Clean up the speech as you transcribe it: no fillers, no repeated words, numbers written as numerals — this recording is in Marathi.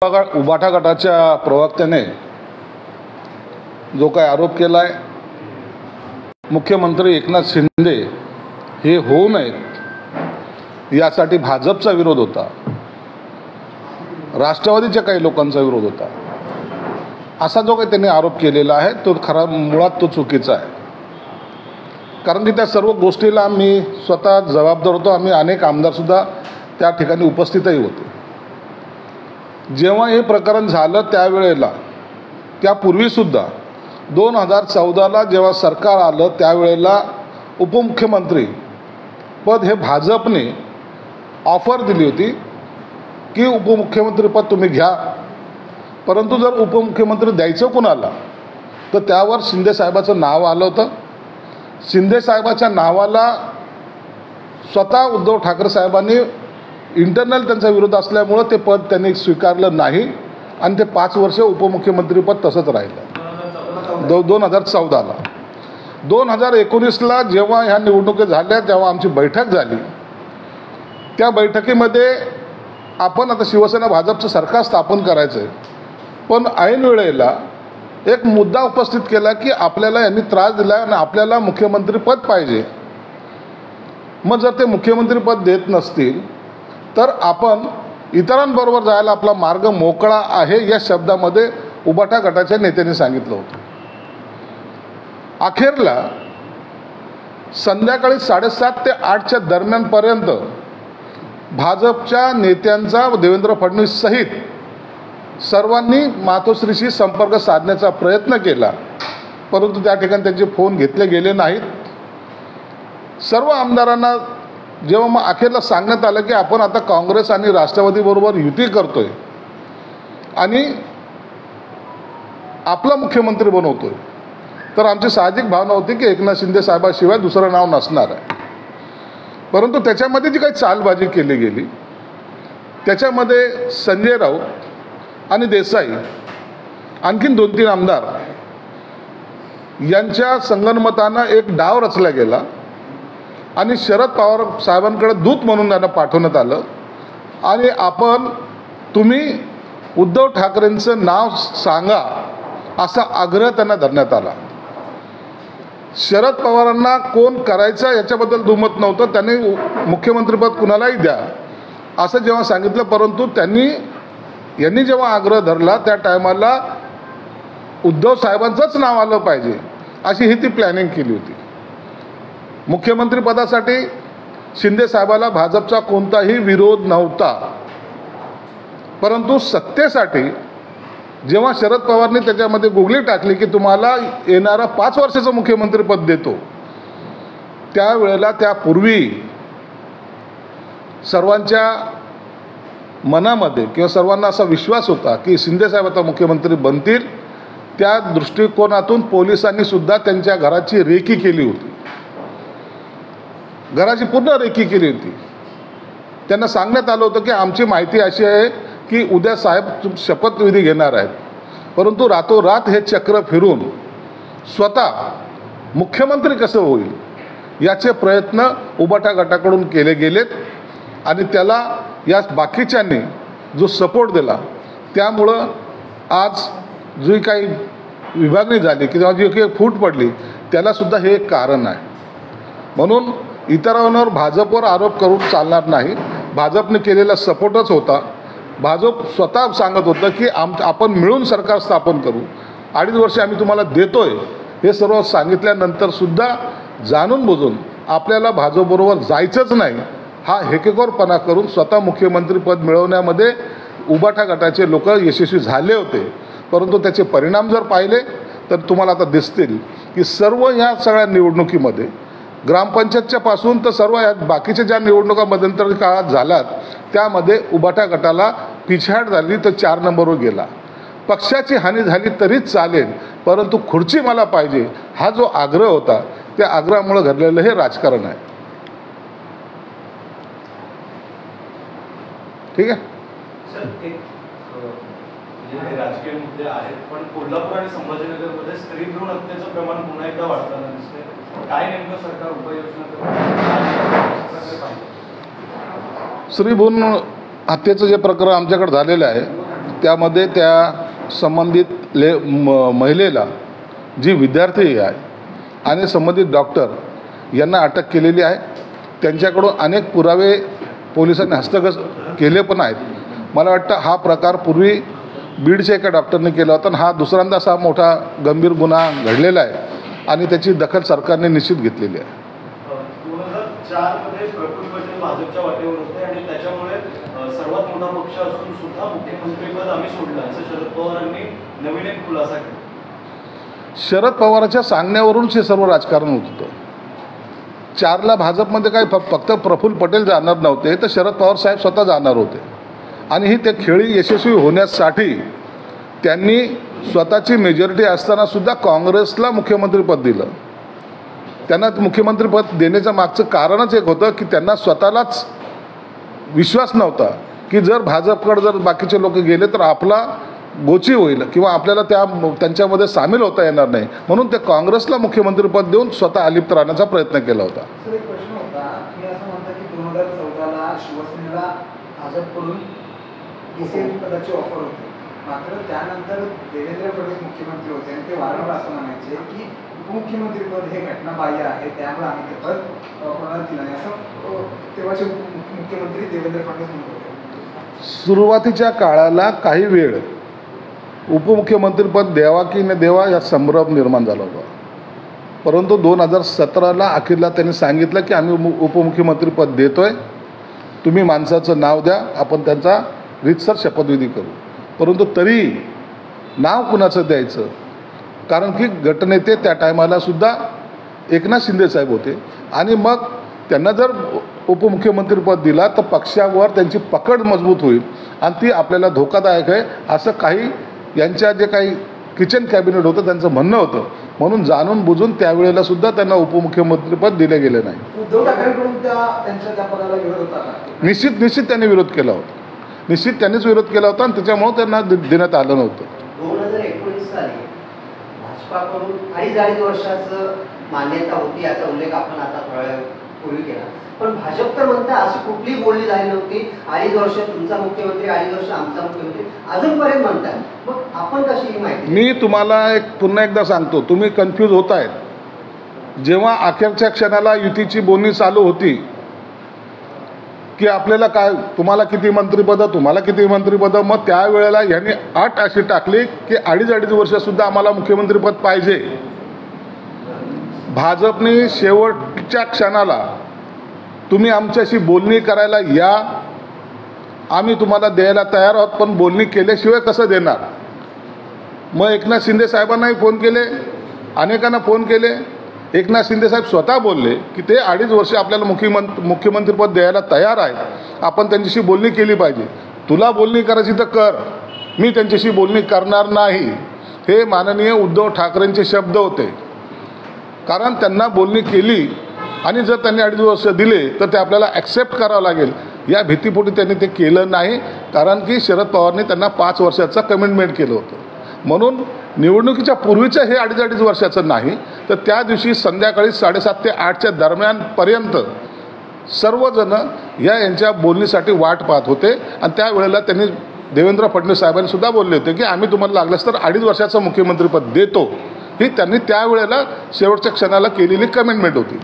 उबाटा गटाच्या प्रवक्त्याने जो काही आरोप केला आहे, मुख्यमंत्री एकनाथ शिंदे हे होऊ नयेत यासाठी भाजपचा विरोध होता, राष्ट्रवादीच्या काही लोकांचा विरोध होता, असा जो काही त्यांनी आरोप केलेला आहे तो खरा मुळात तो चुकीचा आहे. कारण की त्या सर्व गोष्टीला मी स्वतः जबाबदार होतो. आम्ही अनेक आमदारसुद्धा त्या ठिकाणी उपस्थितही होते. जेव्हा हे प्रकरण झालं त्यावेळेला, त्यापूर्वीसुद्धा 2014ला जेव्हा सरकार आलं त्यावेळेला उपमुख्यमंत्री पद हे भाजपने ऑफर दिली होती की उपमुख्यमंत्रीपद तुम्ही घ्या, परंतु जर उपमुख्यमंत्री द्यायचं कुणाला तर त्यावर शिंदे साहेबाचं नाव आलं होतं. शिंदे साहेबाच्या नावाला स्वतः उद्धव ठाकरे साहेबांनी इंटरनल त्यांचा विरोध असल्यामुळं ते पद त्यांनी स्वीकारलं नाही आणि ते 5 वर्ष उपमुख्यमंत्रीपद तसंच राहिलं. 2014ला 2019ला जेव्हा ह्या निवडणुका झाल्या तेव्हा आमची बैठक झाली. त्या बैठकीमध्ये आपण आता शिवसेना भाजपचं सरकार स्थापन करायचं आहे, पण ऐन वेळेला एक मुद्दा उपस्थित केला की आपल्याला यांनी त्रास दिला आणि आपल्याला मुख्यमंत्रीपद पाहिजे. मग जर ते मुख्यमंत्रीपद देत नसतील तर आपण इतरांबरोबर जायला आपला मार्ग मोकळा आहे या शब्दामध्ये उबाटा गटाच्या नेत्यांनी सांगितलं होतं. अखेरला संध्याकाळी 7:30 ते 8च्या दरम्यानपर्यंत भाजपच्या नेत्यांचा देवेंद्र फडणवीस सहित सर्वांनी मातोश्रीशी संपर्क साधण्याचा प्रयत्न केला, परंतु त्या ठिकाणी त्यांचे फोन घेतले गेले नाहीत. सर्व आमदारांना जेव्हा मग अखेरला सांगण्यात आलं की आपण आता काँग्रेस आणि राष्ट्रवादीबरोबर युती करतोय आणि आपला मुख्यमंत्री बनवतोय, तर आमची साहजिक भावना होती की एकनाथ शिंदे साहेबाशिवाय दुसरं नाव नसणार आहे. परंतु त्याच्यामध्ये जी काही चालबाजी केली गेली त्याच्यामध्ये संजय राऊत आणि देसाई आणखीन 2-3 आमदार यांच्या संगनमतानं एक डाव रचला गेला आणि शरद पवार साहेबांकडे दूत म्हणून त्यांना पाठवण्यात आलं आणि तुम्ही उद्धव ठाकरेंचं नाव सांगा असा आग्रह त्यांना धरण्यात आला. शरद पवारांना कोण करायचं याच्याबद्दल दुमत नव्हतं. त्यांनी मुख्यमंत्रीपद कुणालाही द्या असं जेव्हा सांगितलं, परंतु यांनी जेव्हा आग्रह धरला त्या टायमाला उद्धव साहेबांचंच नाव आलं पाहिजे अशी ही ती प्लॅनिंग केली होती. मुख्यमंत्रीपदासाठी शिंदे साहेबाला भाजपचा कोणताही विरोध नव्हता, परंतु सत्तेसाठी जेव्हा शरद पवारने त्याच्यामध्ये गुगली टाकली की तुम्हाला येणारा 5 वर्षाचं मुख्यमंत्रीपद देतो, त्यावेळेला त्यापूर्वी सर्वांच्या मनामध्ये किंवा सर्वांना असा विश्वास होता की शिंदे साहेब आता मुख्यमंत्री बनतील. त्या दृष्टिकोनातून पोलिसांनी सुद्धा त्यांच्या घराची रेकी केली होती, घराची पूर्ण रेकी केली होती. त्यांना सांगण्यात आलं होतं की आमची माहिती अशी आहे की उद्या साहेब शपथविधी घेणार आहेत, परंतु रातोरात हे चक्र फिरून स्वतः मुख्यमंत्री कसं होईल याचे प्रयत्न उबाटा गटाकडून केले गेलेत आणि त्याला या बाकीच्यांनी जो सपोर्ट दिला त्यामुळं आज जी काही विभागणी झाली किंवा जी काही फूट पडली त्यालासुद्धा हे एक कारण आहे. म्हणून इतरांवर भाजपवर आरोप करून चालणार नाही. भाजपने केलेला सपोर्टच होता. भाजप स्वतः सांगत होतं की आपण मिळून सरकार स्थापन करू, 2.5 वर्ष आम्ही तुम्हाला देतोय. हे सर्व सांगितल्यानंतर सुद्धा जाणून बुजून आपल्याला भाजपबरोबर जायचंच नाही हा हेकेखोरपणा करून स्वतः मुख्यमंत्रीपद मिळवण्यामध्ये उबाटा गटाचे लोक यशस्वी झाले होते. परंतु त्याचे परिणाम जर पाहिले तर तुम्हाला आता दिसतील की सर्व ह्या सगळ्या निवडणुकीमध्ये ग्रामपंचायतच्या पासून तर सर्व या बाकीच्या ज्या निवडणुका मध्यंतरी काळात झाल्यात त्यामध्ये उबाटा गटाला पिछाड झाली तर 4 नंबरवर गेला. पक्षाची हानी झाली तरीच चालेल, परंतु खुर्ची मला पाहिजे हा जो आग्रह होता त्या आग्रहामुळे घडलेलं हे राजकारण आहे. ठीक आहे. राजकीय मुद्दे आहेत, पण कोल्हापूर आणि संभाजीनगरमध्ये स्त्री भ्रूण हत्येचं प्रमाण पुन्हा एकदा वाढताना दिसतंय. काय नेमकं सरकार उपाययोजना करतं? स्त्री भ्रूण हत्येचं जे प्रकरण आमच्याकडे झालेलं आहे त्यामध्ये त्या संबंधित महिलेला जी विद्यार्थी आहे आणि संबंधित डॉक्टर यांना अटक केलेली आहे. त्यांच्याकडून अनेक पुरावे पोलिसांनी हस्तगत केले पण आहेत. मला वाटतं हा प्रकार पूर्वी बीडच्या एका डॉक्टरने केला होता आणि हा दुसऱ्यांदाच हा मोठा गंभीर गुन्हा घडलेला आहे आणि त्याची दखल सरकारने निश्चित घेतलेली आहे. 2004 मध्ये प्रफुल्ल पटेल भाजपच्या वाटेवर होते आणि त्याच्यामुळे सर्वात मोठा पक्ष असून सुद्धा मुख्यमंत्रीपद आम्ही सोडलं असं शरद पवारांनी नवीन एक खुलासा केला. शरद पवारांच्या सांगण्यावरूनच हे सर्व राजकारण होत होतं. 4ला भाजपमध्ये काही फक्त प्रफुल्ल पटेल जाणार नव्हते, तर शरद पवार साहेब स्वतः जाणार होते आणि ही ते खेळी यशस्वी होण्यासाठी त्यांनी स्वतःची मेजॉरिटी असताना सुद्धा काँग्रेसला मुख्यमंत्रीपद दिलं. त्यांना मुख्यमंत्रीपद देण्याच्या मागचं कारणच एक होतं की त्यांना स्वतःलाच विश्वास नव्हता की जर भाजपकडे जर बाकीचे लोक गेले तर आपला गोची होईल किंवा आपल्याला त्यांच्यामध्ये सामील होता येणार नाही, म्हणून ते काँग्रेसला मुख्यमंत्रीपद देऊन स्वतः अलिप्त राहण्याचा प्रयत्न केला होता. सर, एक प्रश्न होता की असं म्हणतात की 2014ला शिवसेनेला भाजपकडून DCM पदाची ऑफर होती, मात्र त्यानंतर देवेंद्र फडणवीस मुख्यमंत्री होते आणि ते वारंवार असं म्हणायचे की उपमुख्यमंत्रीपद हे घटनाबाह्य आहे, त्यामुळे आम्ही ते पद कोणाला दिलं नाही, असं तेव्हाचे मुख्यमंत्री देवेंद्र फडणवीस म्हणत होते. सुरुवातीच्या काळाला काही वेळ उपमुख्यमंत्रीपद द्यावा की न द्यावा या संभ्रम निर्माण झाला होता, परंतु 2017ला अखेरला त्यांनी सांगितलं की आम्ही उपमुख्यमंत्रीपद देतोय, तुम्ही माणसाचं नाव द्या, आपण त्यांचा रीतसर शपथविधी करू. परंतु तरी नाव कुणाचं द्यायचं, कारण की गटनेते त्या टायमाला सुद्धा एकनाथ शिंदे साहेब होते आणि मग त्यांना जर उपमुख्यमंत्रीपद दिला तर पक्षावर त्यांची पकड मजबूत होईल आणि ती आपल्याला धोकादायक आहे असं काही यांच्या जे काही किचन कॅबिनेट होतं त्यांचं म्हणणं होतं, म्हणून जाणून बुजून त्यावेळेला सुद्धा त्यांना उपमुख्यमंत्रीपद दिले गेले नाही. उद्धव ठाकरेंकडून त्यांच्या त्या पदाला विरोध होता का? निश्चित त्यांनी विरोध केला होता, निश्चित त्यांनीच विरोध केला होता आणि त्याच्यामुळे त्यांना देण्यात आलं नव्हतं. 2019 साली भाजपाकडून 2.5 वर्षाचं मान्यता होती, याचा उल्लेख आपण आता थोड्या वेळापूर्वी केला, पण भाजप तर म्हणते अशी कुठलीही बोलणी झाली नव्हती. 2.5 वर्ष तुमचा मुख्यमंत्री, 2.5 वर्ष आमचा मुख्यमंत्री, अजूनपर्यंत म्हणतात. मग आपण कशी ही माहिती? मी तुम्हाला पुन्हा एकदा सांगतो, तुम्ही कन्फ्यूज होत आहेत. जेव्हा अखेरच्या क्षणाला युतीची बोलणी चालू होती की आपल्याला काय, तुम्हाला किती मंत्रिपदं, मग त्यावेळेला यांनी अट अशी टाकली की 2.5 वर्षसुद्धा आम्हाला मुख्यमंत्रीपद पाहिजे. भाजपने शेवटच्या क्षणाला तुम्ही आमच्याशी बोलणी करायला या, आम्ही तुम्हाला द्यायला तयार आहोत, पण बोलणी केल्याशिवाय कसं देणार. मग एकनाथ शिंदे साहेबांनाही फोन केले, अनेकांना फोन केले. एकनाथ शिंदे साहेब स्वतः बोलले की ते 2.5 वर्ष आपल्याला मुख्यमंत्रीपद द्यायला तयार आहे, आपण त्यांच्याशी बोलणी केली पाहिजे. तुला बोलणी करायची तर कर, मी त्यांच्याशी बोलणी करणार नाही, हे माननीय उद्धव ठाकरेंचे शब्द होते. कारण त्यांना बोलणी केली आणि जर त्यांनी 2.5 वर्ष दिले तर ते आपल्याला ॲक्सेप्ट करावं लागेल, या भीतीपोटी त्यांनी ते केलं नाही. कारण की शरद पवारने त्यांना 5 वर्षाचं कमिटमेंट केलं होतं, म्हणून निवडणुकीच्या पूर्वीचं हे 2.5 वर्षाचं नाही, तर त्या दिवशी संध्याकाळी 7:30 ते 8च्या दरम्यानपर्यंत सर्वजण यांच्या बोलणीसाठी वाट पाहत होते. आणि त्यावेळेला त्यांनी देवेंद्र फडणवीस साहेबांनी सुद्धा बोलले होते की आम्ही तुम्हाला लागल्यास तर 2.5 वर्षाचं मुख्यमंत्रीपद देतो, ही त्यांनी त्यावेळेला शेवटच्या क्षणाला केलेली कमिटमेंट होती.